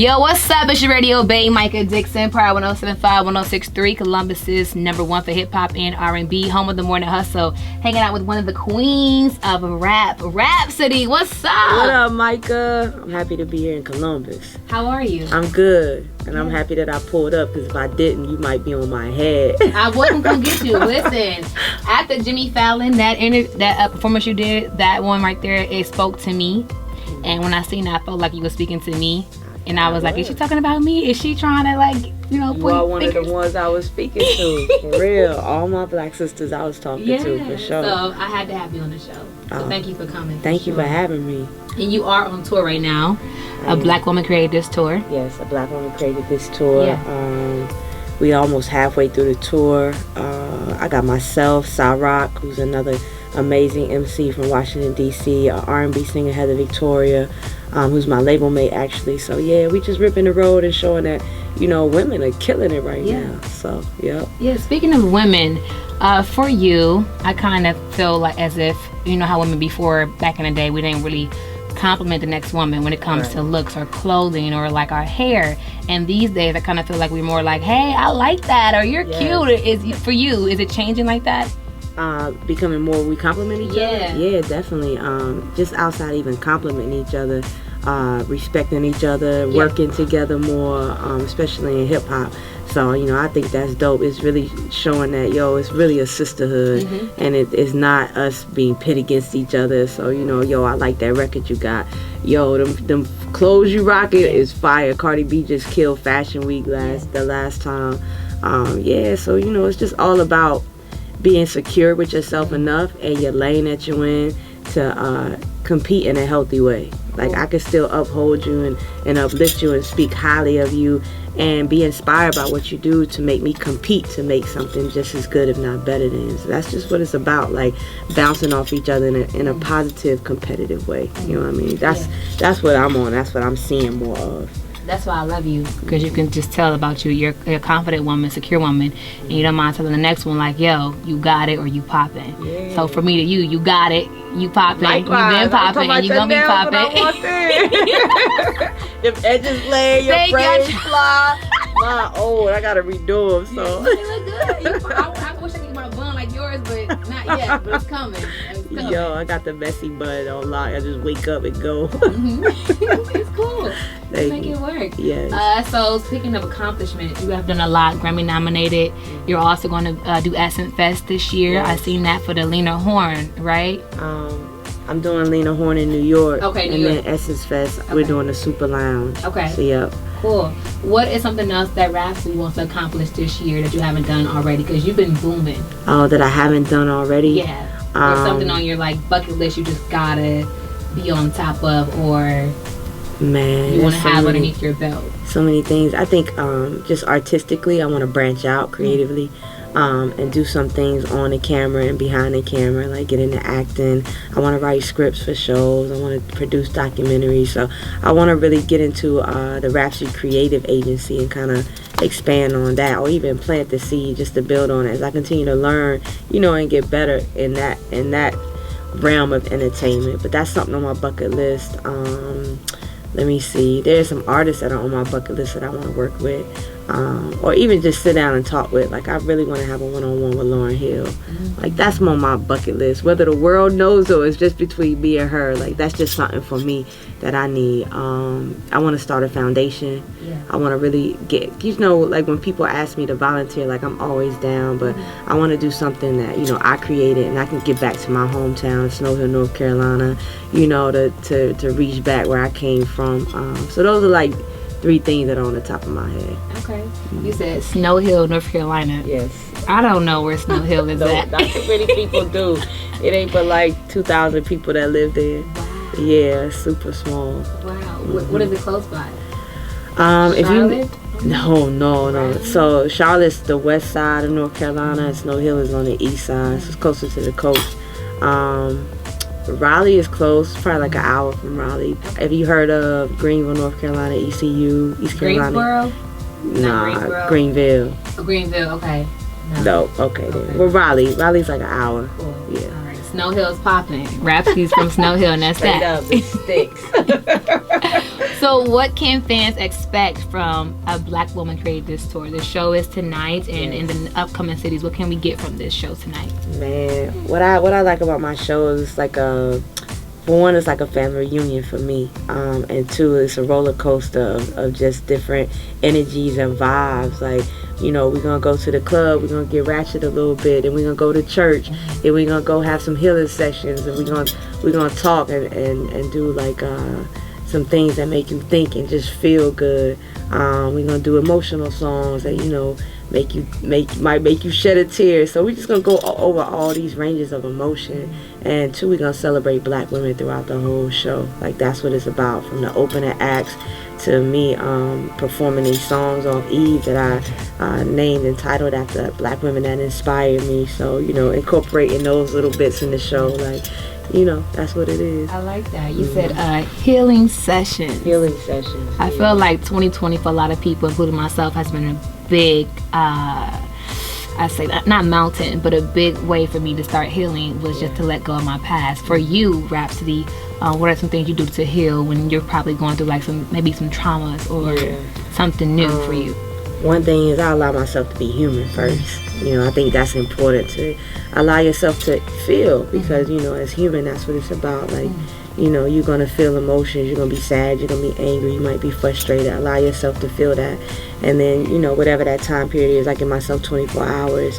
Yo, what's up? It's your radio babe, Micah Dixon, Power 107.5, 106.3, Columbus's #1 for hip hop and R&B, home of the morning hustle. Hanging out with one of the queens of rap, Rapsody. What's up? What up, Micah? I'm happy to be here in Columbus. How are you? I'm good, and I'm happy that I pulled up because if I didn't, you might be on my head. I wasn't gonna get you. Listen, after Jimmy Fallon, that performance you did, that one right there, it spoke to me. And when I seen that, I felt like you were speaking to me. And I was like, is she talking about me? Is she trying to, like, you know, point one fingers? Of the ones I was speaking to. For real. All my black sisters I was talking to, for sure. So I had to have you on the show. So thank you for coming. Thank you for having me. And you are on tour right now. A black woman created this tour. Yes, a black woman created this tour. Yeah. We almost halfway through the tour. I got myself, Rock, who's another amazing MC from Washington, D.C., a R&B singer, Heather Victoria, who's my label mate, actually. So, yeah, we just ripping the road and showing that, you know, women are killing it right now. So, yeah. Yeah, speaking of women, for you, I kind of feel like as if, you know how women before, back in the day, we didn't really compliment the next woman when it comes to looks or clothing or like our hair. And these days, I kind of feel like we're more like, hey, I like that, or you're cute. For you, is it changing like that? Becoming more, we compliment each other. Yeah, definitely. Just outside even complimenting each other, respecting each other, working together more, especially in hip hop. So, you know, I think that's dope. It's really showing that, yo, it's really a sisterhood, and it's not us being pit against each other. So, you know, yo, I like that record you got. Yo, them clothes you rocking is fire. Cardi B just killed Fashion Week the last time. So, you know, it's just all about being secure with yourself enough and your lane that you're in to compete in a healthy way. Like, I could still uphold you and uplift you and speak highly of you and be inspired by what you do to make me compete to make something just as good, if not better than. So that's just what it's about, like bouncing off each other in a positive, competitive way. You know what I mean? That's what I'm on. That's what I'm seeing more of. That's why I love you, because you can just tell about you. You're a confident woman, secure woman, and you don't mind telling the next one, like, yo, you got it or you popping. Yeah. So for me to you got it, you popping, you been popping, and you gonna be popping. If edges lay, your braids fly. My I gotta redo them. So you look good. I wish I could get my bun like yours, but not yet. But it's coming. Yo, I got the messy bun on lock. I just wake up and go. It's cool. Make it work. Yes. So speaking of accomplishments, you have done a lot. Grammy nominated. You're also going to do Essence Fest this year. Yes. I seen that for the Lena Horne, right? I'm doing Lena Horne in New York. Okay, New York. Then Essence Fest, we're doing the Super Lounge. Okay. So, yep. Cool. What is something else that Rapsody wants to accomplish this year that you haven't done already? Because you've been booming. Oh, that I haven't done already? Yeah. Or something on your like bucket list you just gotta be on top of, or you want to have underneath your belt. So many things. I think just artistically, I want to branch out creatively. And do some things on the camera and behind the camera, like get into acting. I want to write scripts for shows. I want to produce documentaries. So I want to really get into the Rapsody Creative Agency and kind of expand on that, or even plant the seed just to build on it as I continue to learn, you know, and get better in that realm of entertainment. But that's something on my bucket list. Let me see. There's some artists that are on my bucket list that I want to work with. Or even just sit down and talk with. Like, I really want to have a one-on-one with Lauryn Hill. Like, that's on my bucket list. Whether the world knows or it's just between me and her, like, that's just something for me that I need. I want to start a foundation. I want to really get, you know, like when people ask me to volunteer, like, I'm always down, but I want to do something that, you know, I created and I can get back to my hometown, Snow Hill, North Carolina, you know, to reach back where I came from. So those are like 3 things that are on the top of my head. Okay. You said Snow Hill, North Carolina. Yes. I don't know where Snow Hill is at. Not too many people do. It ain't but like 2,000 people that live there. Wow. Yeah, super small. Wow. What is it close by? Charlotte? No. So Charlotte's the west side of North Carolina, and Snow Hill is on the east side, so it's closer to the coast. Raleigh is close, probably like an hour from Raleigh. Have you heard of Greenville, North Carolina, ECU, East Carolina? Greensboro? Nah, Greenville. Oh, Greenville, okay. No, okay then. Well, Raleigh's like an hour. Cool. Yeah. All right. Snow Hill's popping. Rapsody's from Snow Hill, and that's Straight that. up, it sticks. So what can fans expect from a Black woman created this tour? The show is tonight, and in the upcoming cities, what can we get from this show tonight? Man, what I like about my show is like for one, it's like a family reunion for me, and two, it's a roller coaster of just different energies and vibes. Like, you know, we're gonna go to the club, we're gonna get ratchet a little bit, and we're gonna go to church, and we're gonna go have some healing sessions, and we're gonna talk and do like some things that make you think and just feel good. We're gonna do emotional songs that, you know, might make you shed a tear. So we're just gonna go over all these ranges of emotion. And two, we're gonna celebrate Black women throughout the whole show. Like, that's what it's about, from the opening acts to me performing these songs off Eve that I named and titled after Black women that inspired me. So, you know, incorporating those little bits in the show, like, you know, that's what it is. I like that. You said healing sessions. Healing sessions. I feel like 2020 for a lot of people, including myself, has been a big, I say that, not mountain, but a big way for me to start healing was just to let go of my past. For you, Rapsody, what are some things you do to heal when you're probably going through like maybe some traumas or something new for you? One thing is I allow myself to be human first. You know, I think that's important, to allow yourself to feel, because, you know, as human, that's what it's about. Like, you know, you're going to feel emotions, you're going to be sad, you're going to be angry, you might be frustrated. Allow yourself to feel that. And then, you know, whatever that time period is, I give myself 24 hours.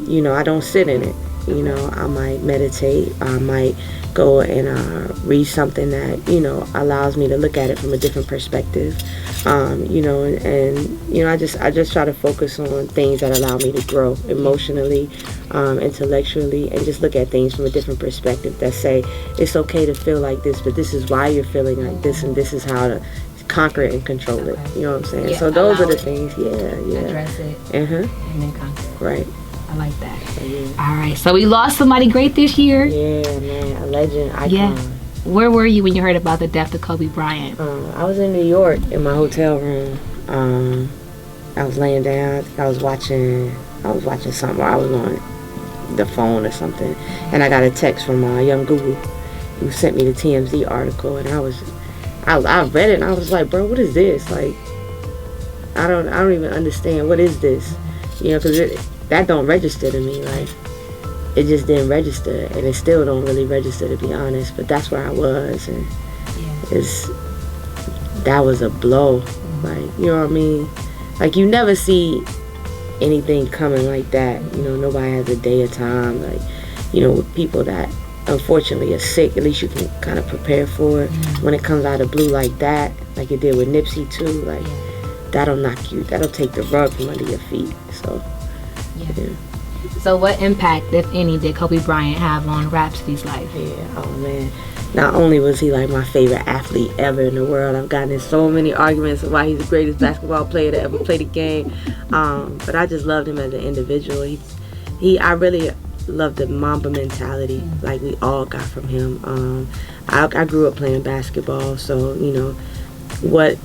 You know, I don't sit in it. You know, I might meditate, I might go and read something that, you know, allows me to look at it from a different perspective. You know, and you know, I just try to focus on things that allow me to grow emotionally, intellectually, and just look at things from a different perspective that say it's okay to feel like this, but this is why you're feeling like this, and this is how to conquer it and control it. You know what I'm saying? Yeah, so those are the things. Address it. And then conquer it. Right. I like that. All right. So we lost somebody great this year. Yeah, man, a legend, icon. Yeah. Where were you when you heard about the death of Kobe Bryant? I was in New York in my hotel room. I was laying down. I was watching something. Or I was on the phone or something, and I got a text from Young Google, who sent me the TMZ article, and I read it, and I was like, bro, what is this? Like, I don't even understand. What is this? You know, because that don't register to me. Like, it just didn't register, and it still don't really register, to be honest. But that's where I was, and that was a blow. Like, you know what I mean? Like, you never see anything coming like that. You know, nobody has a day or time. Like, you know, with people that unfortunately are sick, at least you can kind of prepare for it. When it comes out of blue like that, like it did with Nipsey too, like that'll take the rug from under your feet. So So what impact, if any, did Kobe Bryant have on Rapsody's life? Oh man, not only was he like my favorite athlete ever in the world, I've gotten in so many arguments of why he's the greatest basketball player to ever play the game, but I just loved him as an individual. I really loved the Mamba mentality, like we all got from him. I grew up playing basketball, so you know what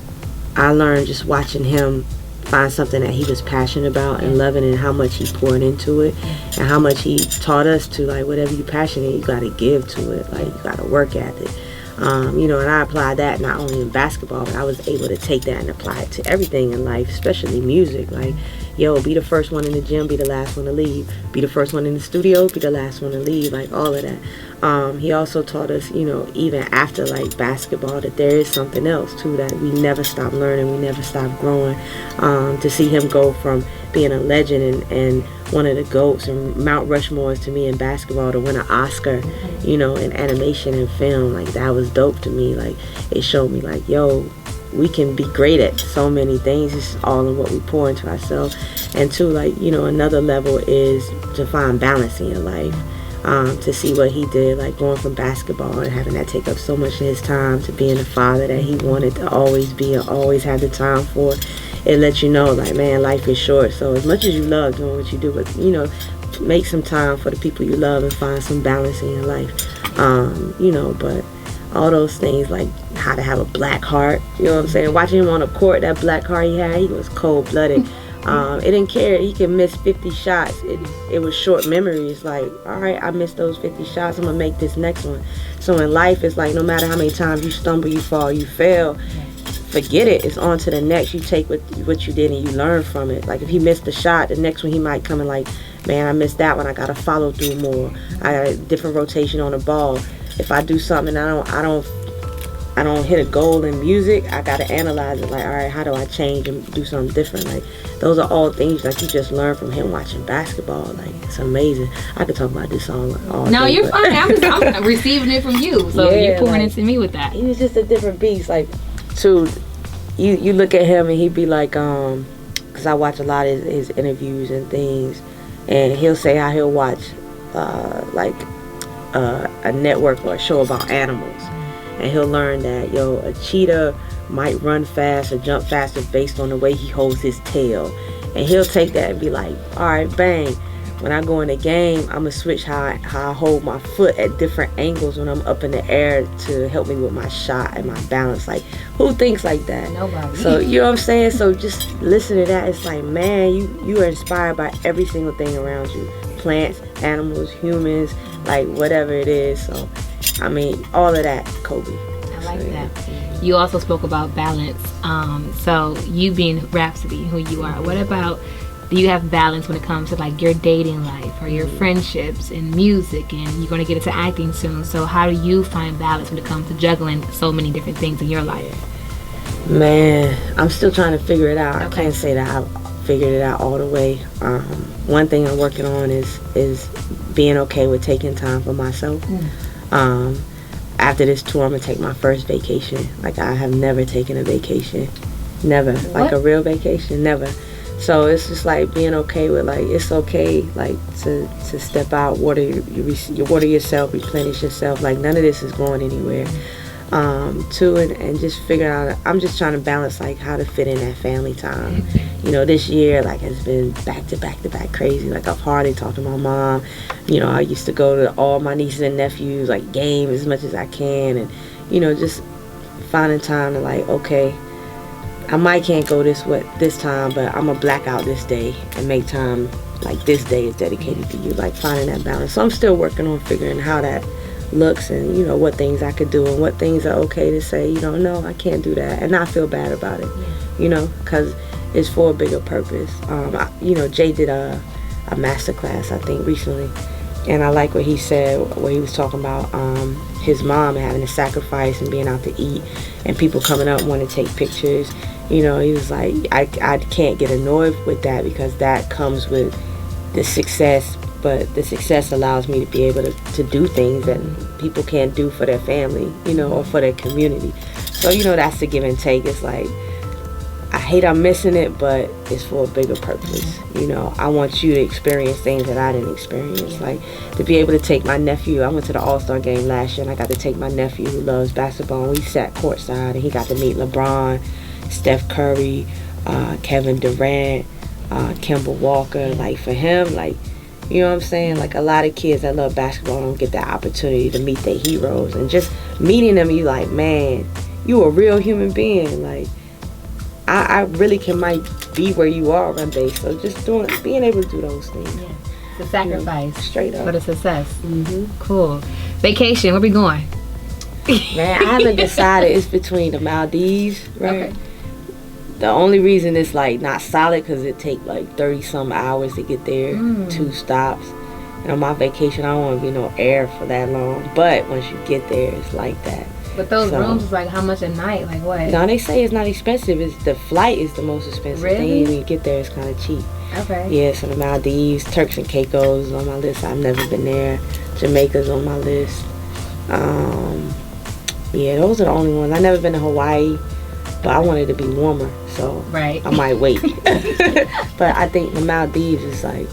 I learned just watching him find something that he was passionate about and loving, and how much he poured into it, and how much he taught us to, like, whatever you're passionate, you got to give to it, like you got to work at it. You know, and I applied that not only in basketball, but I was able to take that and apply it to everything in life, especially music. Like, yo, be the first one in the gym, be the last one to leave. Be the first one in the studio, be the last one to leave. Like, all of that. He also taught us, you know, even after, like, basketball, that there is something else, too, that we never stop learning, we never stop growing. To see him go from being a legend and one of the GOATs and Mount Rushmores to me in basketball, to win an Oscar, you know, in animation and film, like, that was dope to me. Like, it showed me, like, yo, we can be great at so many things. It's all in what we pour into ourselves. And two, like, you know, another level is to find balance in your life. To see what he did, like going from basketball and having that take up so much of his time, to being the father that he wanted to always be and always have the time for. It lets you know, like, man, life is short. So as much as you love doing what you do, but, you know, make some time for the people you love and find some balance in your life. You know, but all those things, like how to have a black heart, you know what I'm saying? Watching him on the court, that black heart he had, he was cold-blooded. It didn't care. He could miss 50 shots. It was short memories. Like, all right, I missed those 50 shots. I'm gonna make this next one. So in life, it's like no matter how many times you stumble, you fall, you fail, forget it. It's on to the next. You take what you did and you learn from it. Like if he missed the shot, the next one he might come and like, man, I missed that one. I gotta follow through more. I got a different rotation on the ball. If I do something and I don't hit a goal in music, I gotta analyze it. Like, all right, how do I change and do something different? Like, those are all things like you just learn from him watching basketball. Like, it's amazing. I could talk about this all No, day, you're fine. I'm receiving it from you, so yeah, you're pouring like, into me with that. He was just a different beast. Like, so you look at him and he'd be like, because I watch a lot of his interviews and things, and he'll say how he'll watch a network or a show about animals. And he'll learn that, a cheetah might run fast or jump faster based on the way he holds his tail. And he'll take that and be like, all right, bang. When I go in the game, I'm going to switch how I hold my foot at different angles when I'm up in the air to help me with my shot and my balance. Like, who thinks like that? Nobody. So, you know what I'm saying? So just listen to that. It's like, man, you are inspired by every single thing around you. Plants, animals, humans, like whatever it is. So, I mean, all of that, Kobe. I like that. You also spoke about balance. So you being Rapsody, who you are, what about, do you have balance when it comes to like your dating life or your friendships and music, and you're going to get into acting soon, so how do you find balance when it comes to juggling so many different things in your life? Man, I'm still trying to figure it out. Okay. I can't say that I've figured it out all the way. One thing I'm working on is being okay with taking time for myself. After this tour, I'm gonna take my first vacation. Like, I have never taken a vacation, never. What? Like a real vacation, never. So it's just like being okay with, like, it's okay, like to step out, water yourself, replenish yourself. Like, none of this is going anywhere. And just figure out, I'm just trying to balance like how to fit in that family time. This year like has been back to back crazy. Like, I've hardly talked to my mom. I used to go to all my nieces and nephews like game as much as I can, and just finding time to like, okay, I might can't go this time, but I'm gonna black out this day and make time, like this day is dedicated to you. Like, finding that balance. So I'm still working on figuring how that looks, and what things I could do and what things are okay to say, no, I can't do that, and not feel bad about it, because it's for a bigger purpose. Jay did a master class, I think, recently, and I like what he said, where he was talking about his mom having to sacrifice and being out to eat, and people coming up wanting to take pictures. He was like, I can't get annoyed with that, because that comes with the success, but the success allows me to be able to do things that people can't do for their family, or for their community. So, that's the give and take. It's like, I hate I'm missing it, but it's for a bigger purpose. I want you to experience things that I didn't experience. Like, to be able to take my nephew, I went to the All-Star game last year, and I got to take my nephew who loves basketball, and we sat courtside, and he got to meet LeBron, Steph Curry, Kevin Durant, Kemba Walker. Like, for him, like, you know what I'm saying? Like, a lot of kids that love basketball don't get that opportunity to meet their heroes. And just meeting them, you like, man, you a real human being. Like, I really might be where you are one day. So just being able to do those things. Yeah. The sacrifice. Straight up. For the success. Mm-hmm. Cool. Vacation, where we going? Man, I haven't decided. It's between the Maldives, right? Okay. The only reason it's like not solid because it take like 30 some hours to get there, 2 stops. And on my vacation, I don't want to be no air for that long. But once you get there, it's like that. But those rooms is like how much a night? Like what? No, they say it's not expensive. It's the flight is the most expensive really? thing. When you get there, it's kind of cheap. Okay. Yeah, so the Maldives, Turks and Caicos is on my list. I've never been there. Jamaica's on my list. Yeah, those are the only ones. I've never been to Hawaii. But I want it to be warmer, so right. I might wait. But I think the Maldives is like,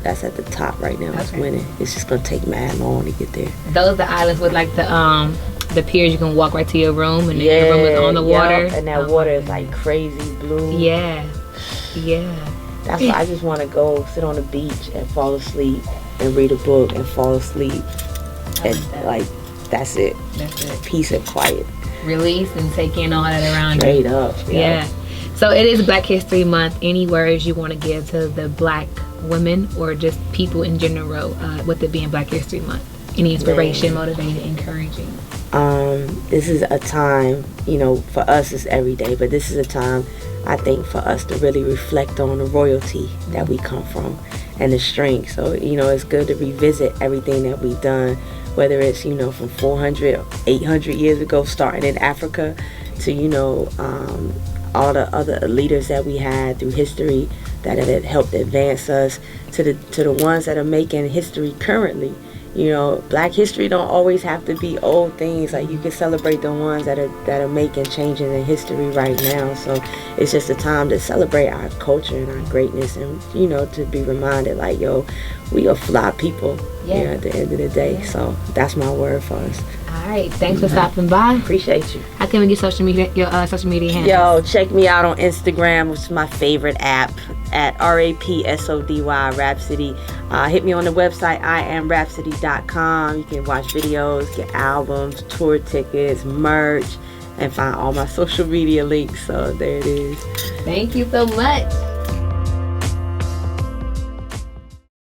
that's at the top right now. It's winning. It's just gonna take mad long to get there. Those are the islands with like the piers you can walk right to your room, and then your room is on the water. And that water is like crazy blue. Yeah. That's why I just want to go sit on the beach and fall asleep and read a book and fall asleep. And like, that's it. Peace and quiet. Release and take in all that around Straight you. up. Yeah. So it is Black History Month. Any words you want to give to the Black women or just people in general with it being Black History Month? Any inspiration, motivating, encouraging? This is a time, for us it's every day, but this is a time, I think, for us to really reflect on the royalty that we come from and the strength. So, it's good to revisit everything that we've done, whether it's, from 400, 800 years ago, starting in Africa, to, all the other leaders that we had through history that have helped advance us, to the ones that are making history currently. Black history don't always have to be old things. Like, you can celebrate the ones that are making changes in history right now. So it's just a time to celebrate our culture and our greatness, and to be reminded, like, we are fly people. At the end of the day. So that's my word for us. All right, thanks for stopping by. Appreciate you. How can we get your social media handles? Check me out on Instagram, which is my favorite app, at Rapsody, Rapsody. Hit me on the website, iamrapsody.com. You can watch videos, get albums, tour tickets, merch, and find all my social media links. So there it is. Thank you so much.